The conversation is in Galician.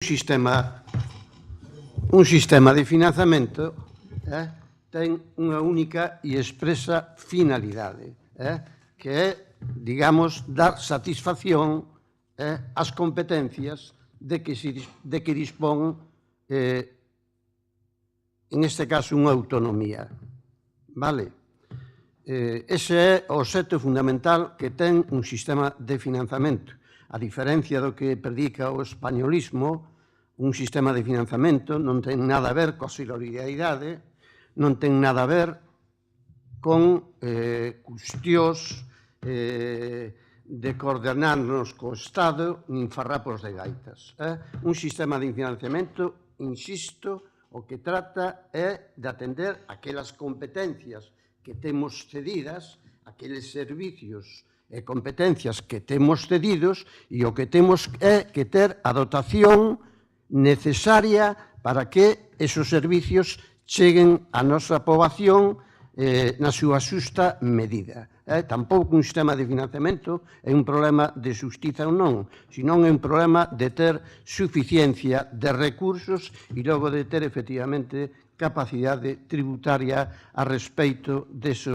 Un sistema de financiamento ten unha única e expresa finalidade, que é, digamos, dar satisfacción ás competencias de que dispón, en este caso, unha autonomía. Vale? Ese é o obxecto fundamental que ten un sistema de financiamento. A diferencia do que predica o españolismo, un sistema de financiamento non ten nada a ver coa solidaridade, non ten nada a ver con cuestións de coordenarnos co Estado nin farrapos de gaitas. Un sistema de financiamento, insisto, o que trata é de atender aquelas competencias que temos cedidas, aqueles servicios e competencias que temos cedidos, e o que temos é que ter a dotación necesaria para que esos servicios cheguen á nosa poboación na súa xusta medida. Tampouco un sistema de financiamento é un problema de xustiza ou non, senón é un problema de ter suficiencia de recursos e logo de ter, efectivamente, capacidade tributaria a respeito desos